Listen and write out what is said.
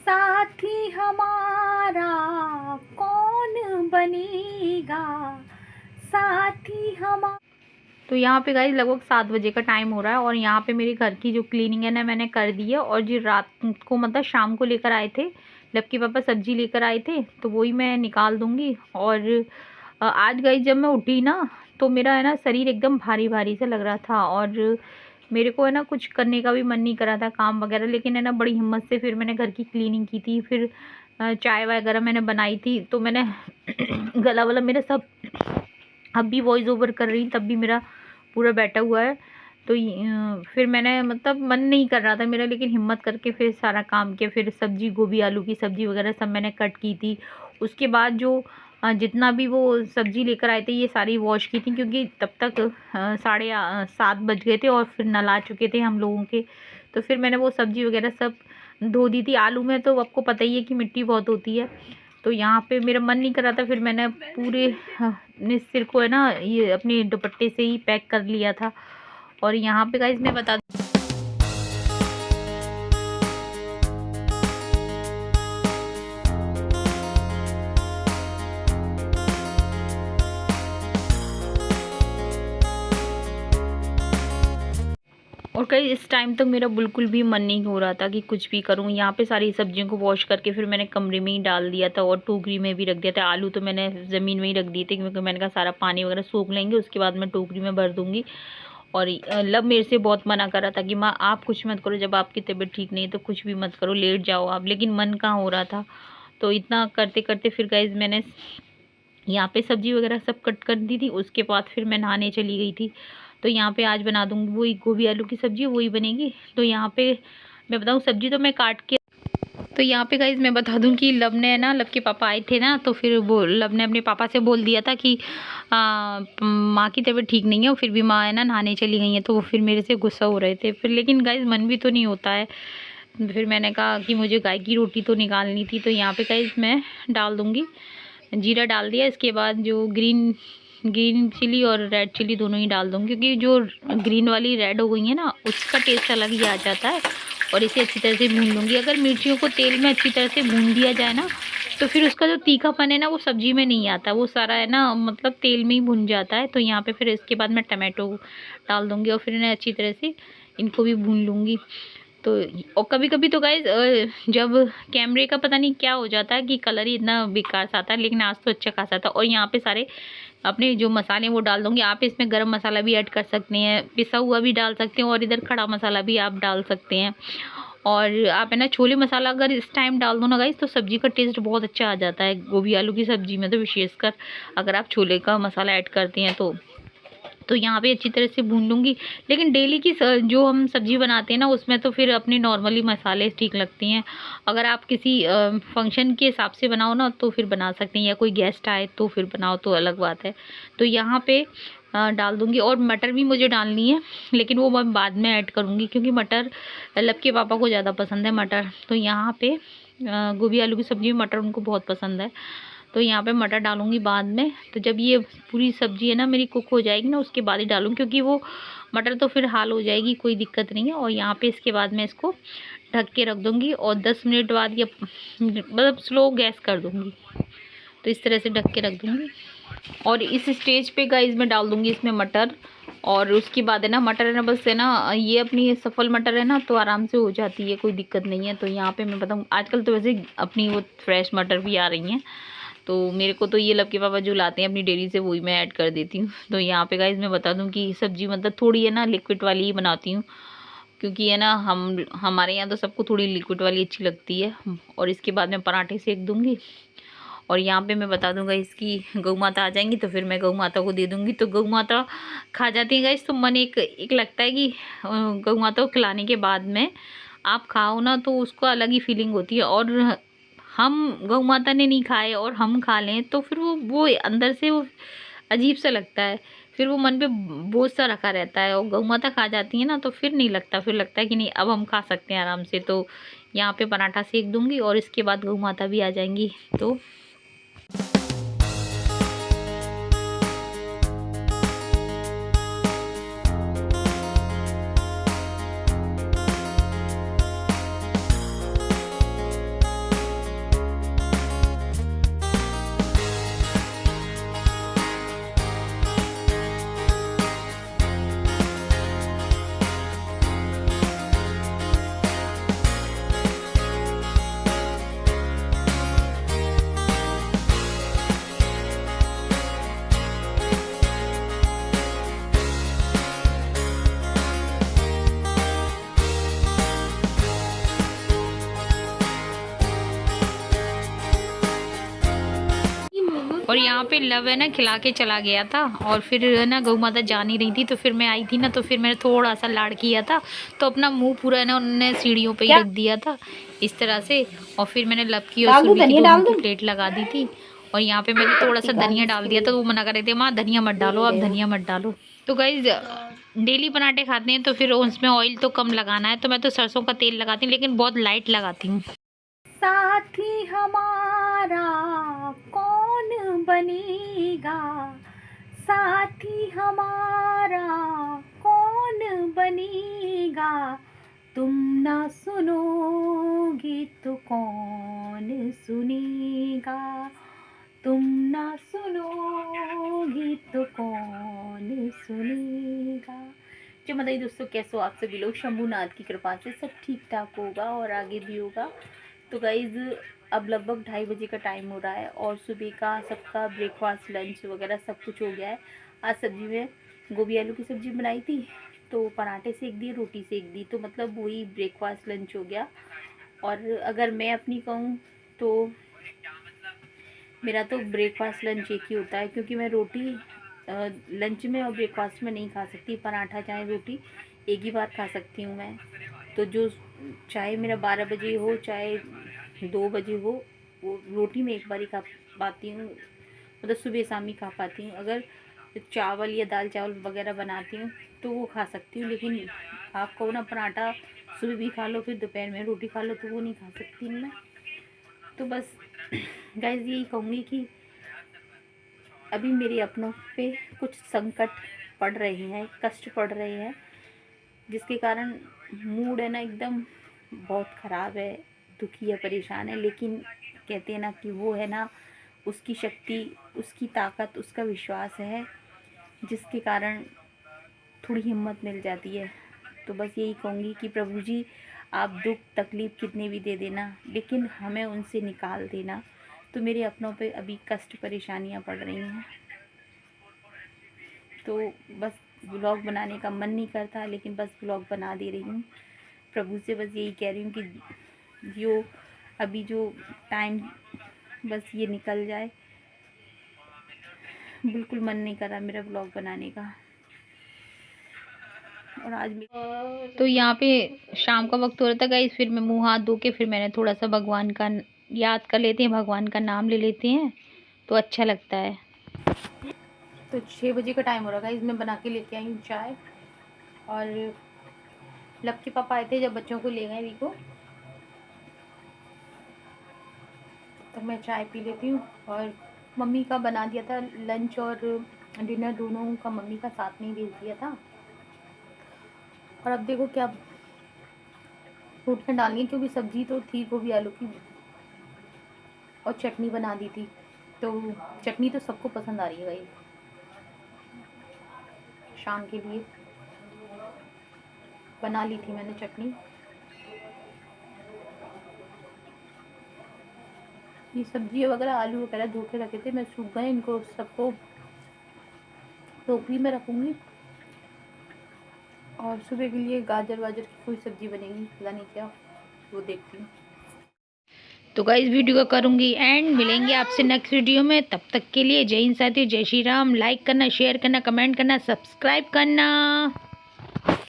साथी हमारा कौन बनेगा, साथी हमारा। तो यहाँ पे गाइस लगभग 7 बजे का टाइम हो रहा है और यहाँ पे मेरे घर की जो क्लीनिंग है ना मैंने कर दी है। और जो रात को मतलब शाम को लेकर आए थे लक्की पापा सब्जी लेकर आए थे तो वही मैं निकाल दूँगी। और आज गाइस जब मैं उठी ना तो मेरा है ना शरीर एकदम भारी भारी सा लग रहा था और मेरे को है ना कुछ करने का भी मन नहीं कर रहा था काम वगैरह। लेकिन है ना बड़ी हिम्मत से फिर मैंने घर की क्लीनिंग की थी, फिर चाय वगैरह मैंने बनाई थी। तो मैंने गला वाला मेरा सब अब भी वॉइस ओवर कर रही तब भी मेरा पूरा बैठा हुआ है। तो फिर मैंने मतलब मन नहीं कर रहा था मेरा, लेकिन हिम्मत करके फिर सारा काम किया। फिर सब्जी गोभी आलू की सब्जी वगैरह सब मैंने कट की थी। उसके बाद जो जितना भी वो सब्जी लेकर आए थे ये सारी वॉश की थी, क्योंकि तब तक 7:30 बज गए थे और फिर नल आ चुके थे हम लोगों के। तो फिर मैंने वो सब्जी वगैरह सब धो दी थी। आलू में तो आपको पता ही है कि मिट्टी बहुत होती है। तो यहाँ पे मेरा मन नहीं कर रहा था, फिर मैंने पूरे अपने सिर को है ना ये अपने दुपट्टे से ही पैक कर लिया था। और यहाँ पे गाइस मैं बता और कई इस टाइम तक मेरा बिल्कुल भी मन नहीं हो रहा था कि कुछ भी करूं। यहाँ पे सारी सब्जियों को वॉश करके फिर मैंने कमरे में ही डाल दिया था और टोकरी में भी रख दिया था। आलू तो मैंने ज़मीन में ही रख दिए थे क्योंकि मैंने कहा सारा पानी वगैरह सूख लेंगे उसके बाद मैं टोकरी में भर दूँगी। और लब मेरे से बहुत मना कर रहा था कि माँ आप कुछ मत करो, जब आपकी तबीयत ठीक नहीं है तो कुछ भी मत करो, लेट जाओ आप। लेकिन मन कहाँ हो रहा था। तो इतना करते करते फिर गाइस मैंने यहाँ पे सब्जी वगैरह सब कट कर दी थी। उसके बाद फिर मैं नहाने चली गई थी। तो यहाँ पे आज बना दूँगी वही गोभी आलू की सब्ज़ी, वही बनेगी। तो यहाँ पे मैं बताऊँ सब्ज़ी तो मैं काट के तो यहाँ पे गाइज मैं बता दूँ कि लब ने ना लब के पापा आए थे ना तो फिर वो लब ने अपने पापा से बोल दिया था कि माँ की तबीयत ठीक नहीं है और फिर भी माँ है ना नहाने चली गई हैं। तो वो फिर मेरे से गुस्सा हो रहे थे फिर, लेकिन गाइज मन भी तो नहीं होता है। फिर मैंने कहा कि मुझे गाय की रोटी तो निकालनी थी। तो यहाँ पे गाइज मैं डाल दूँगी, जीरा डाल दिया। इसके बाद जो ग्रीन चिली और रेड चिली दोनों ही डाल दूँगी, क्योंकि जो ग्रीन वाली रेड हो गई है ना उसका टेस्ट अलग ही आ जाता है। और इसे अच्छी तरह से भून लूँगी। अगर मिर्चियों को तेल में अच्छी तरह से भून दिया जाए ना तो फिर उसका जो तीखापन है ना वो सब्ज़ी में नहीं आता, वो सारा है ना मतलब तेल में ही भुन जाता है। तो यहाँ पे फिर इसके बाद मैं टमाटो डाल दूँगी और फिर इन्हें अच्छी तरह से इनको भी भून लूँगी। तो और कभी कभी तो गाइज जब कैमरे का पता नहीं क्या हो जाता है कि कलर ही इतना बेकार सा आता है, लेकिन आज तो अच्छा खासा था। और यहाँ पे सारे अपने जो मसाले वो डाल दूँगी। आप इसमें गरम मसाला भी ऐड कर सकते हैं, पिसा हुआ भी डाल सकते हैं और इधर खड़ा मसाला भी आप डाल सकते हैं। और आप है ना छोले मसाला अगर इस टाइम डाल दो ना गाइस तो सब्ज़ी का टेस्ट बहुत अच्छा आ जाता है। गोभी आलू की सब्ज़ी में तो विशेषकर अगर आप छोले का मसाला ऐड करते हैं तो यहाँ पे अच्छी तरह से भून लूँगी। लेकिन डेली की जो हम सब्ज़ी बनाते हैं ना उसमें तो फिर अपने नॉर्मली मसाले ठीक लगती हैं। अगर आप किसी फंक्शन के हिसाब से बनाओ ना तो फिर बना सकते हैं, या कोई गेस्ट आए तो फिर बनाओ तो अलग बात है। तो यहाँ पे डाल दूँगी। और मटर भी मुझे डालनी है, लेकिन वो मैं बाद में ऐड करूँगी क्योंकि मटर लब के पापा को ज़्यादा पसंद है मटर। तो यहाँ पे गोभी आलू की सब्ज़ी में मटर उनको बहुत पसंद है। तो यहाँ पे मटर डालूँगी बाद में। तो जब ये पूरी सब्ज़ी है ना मेरी कुक हो जाएगी ना उसके बाद ही डालूँगी, क्योंकि वो मटर तो फिर हाल हो जाएगी, कोई दिक्कत नहीं है। और यहाँ पे इसके बाद मैं इसको ढक के रख दूँगी और 10 मिनट बाद या मतलब स्लो गैस कर दूँगी। तो इस तरह से ढक के रख दूँगी। और इस स्टेज पे गाइस मैं डाल दूँगी इसमें मटर। और उसके बाद है ना मटर है ना बस है ना ये अपनी सफल मटर है ना तो आराम से हो जाती है, कोई दिक्कत नहीं है। तो यहाँ पे मैं बताऊँ आजकल तो वैसे अपनी वो फ्रेश मटर भी आ रही हैं, तो मेरे को तो ये लब के पापा जो लाते हैं अपनी डेयरी से वही मैं ऐड कर देती हूँ। तो यहाँ पे गाइस मैं बता दूँ कि सब्ज़ी मतलब थोड़ी है ना लिक्विड वाली ही बनाती हूँ, क्योंकि है ना हमारे यहाँ तो सबको थोड़ी लिक्विड वाली अच्छी लगती है। और इसके बाद मैं पराठे सेक दूँगी। और यहाँ पे मैं बता दूँगा इसकी गौ माता आ जाएंगी तो फिर मैं गौ माता को दे दूँगी। तो गौ माता खा जाती है गाइस तो मन एक लगता है कि गौ माता को खिलाने के बाद में आप खाओ ना तो उसको अलग ही फीलिंग होती है। और हम गौ माता ने नहीं खाए और हम खा लें तो फिर वो अंदर से वो अजीब सा लगता है, फिर वो मन पे बोझ सा रखा रहता है। और गौ माता खा जाती है ना तो फिर नहीं लगता, फिर लगता है कि नहीं अब हम खा सकते हैं आराम से। तो यहाँ पे पराठा सेक दूँगी और इसके बाद गौ माता भी आ जाएंगी। तो और यहाँ पे लव है ना खिला के चला गया था, और फिर है ना गौ माता जा नहीं रही थी, तो फिर मैं आई थी ना, तो फिर मैंने थोड़ा सा लाड़ किया था, तो अपना मुंह पूरा है ना उन्होंने सीढ़ियों पे ही रख दिया था इस तरह से। और फिर मैंने लव की और सुरभि की दोनों की प्लेट लगा दी थी, और यहाँ पे मैंने थोड़ा सा धनिया डाल दिया था, तो वो मना कर रहे थे माँ धनिया मत डालो, आप धनिया मत डालो। तो गाइज डेली पराठे खाते हैं तो फिर उसमें ऑयल तो कम लगाना है, तो मैं तो सरसों का तेल लगाती हूँ, लेकिन बहुत लाइट लगाती हूँ। साथी हमारा कौन बनेगा, साथी हमारा कौन बनेगा, तुम ना सुनोगे तो कौन सुनेगा, तुम ना सुनोगे तो कौन सुनेगा। जो मतलब दोस्तों कैसे हो आप सभी लोग, शंभुनाथ की कृपा से सब ठीक ठाक होगा और आगे भी होगा। तो गाइज़ अब लगभग 2:30 बजे का टाइम हो रहा है, और सुबह का सबका ब्रेकफास्ट लंच वगैरह सब कुछ हो गया है। आज सब्जी में गोभी आलू की सब्ज़ी बनाई थी, तो पराठे सेक दिए, रोटी सेक दी, तो मतलब वही ब्रेकफास्ट लंच हो गया। और अगर मैं अपनी कहूँ तो मेरा तो ब्रेकफास्ट लंच एक ही होता है, क्योंकि मैं रोटी लंच में और ब्रेकफास्ट में नहीं खा सकती। पराठा चाहे रोटी एक ही बार खा सकती हूँ मैं। तो जो चाहे मेरा 12 बजे हो चाहे 2 बजे हो, वो रोटी में एक बार ही खा पाती हूँ, मतलब सुबह शाम ही खा पाती हूँ। अगर चावल या दाल चावल वगैरह बनाती हूँ तो वो खा सकती हूँ, लेकिन आप कहो ना पराठा सुबह भी खा लो फिर दोपहर में रोटी खा लो, तो वो नहीं खा सकती मैं। तो बस गाइस यही कहूँगी कि अभी मेरे अपनों पे कुछ संकट पड़ रहे हैं, कष्ट पड़ रहे हैं, जिसके कारण मूड है ना एकदम बहुत ख़राब है, दुखी है, परेशान है। लेकिन कहते हैं ना कि वो है ना उसकी शक्ति, उसकी ताकत, उसका विश्वास है, जिसके कारण थोड़ी हिम्मत मिल जाती है। तो बस यही कहूँगी कि प्रभु जी आप दुख तकलीफ़ कितने भी दे देना, लेकिन हमें उनसे निकाल देना। तो मेरे अपनों पे अभी कष्ट परेशानियाँ पड़ रही हैं, तो बस व्लॉग बनाने का मन नहीं करता, लेकिन बस व्लॉग बना दे रही हूँ। प्रभु से बस यही कह रही हूँ कि जो अभी जो टाइम बस ये निकल जाए। बिल्कुल मन नहीं कर रहा मेरा व्लॉग बनाने का। और आज भी तो यहाँ पे शाम का वक्त हो रहा था गाइस, फिर मैं मुंह हाथ धो के फिर मैंने थोड़ा सा भगवान का याद कर लेते हैं, भगवान का नाम ले लेते हैं, तो अच्छा लगता है। तो 6 बजे का टाइम हो रहा है गाइस, मैं बना के लेके आई हूँ चाय, और लब के पापा आए थे जब बच्चों को ले गए वी को, तो मैं चाय पी लेती हूँ। और मम्मी का बना दिया था लंच और डिनर, दोनों का मम्मी का साथ में ही भेज दिया था। और अब देखो क्या रोटियाँ डालनी है, क्योंकि सब्जी तो थी गोभी आलू की, और चटनी बना दी थी, तो चटनी तो सबको पसंद आ रही है भाई। शाम के लिए बना ली थी मैंने चटनी। ये सब्जी वगैरह आलू वगैरह धो के रखे थे, मैं सूख गए, इनको सबको टोकरी में रखूँगी। और सुबह के लिए गाजर वाजर की कोई सब्जी बनेगी, पता नहीं क्या, वो देखती हूँ। तो गाइस वीडियो को करूँगी एंड, मिलेंगे आपसे नेक्स्ट वीडियो में। तब तक के लिए जय हिंद साथियों, जय श्री राम। लाइक करना, शेयर करना, कमेंट करना, सब्सक्राइब करना।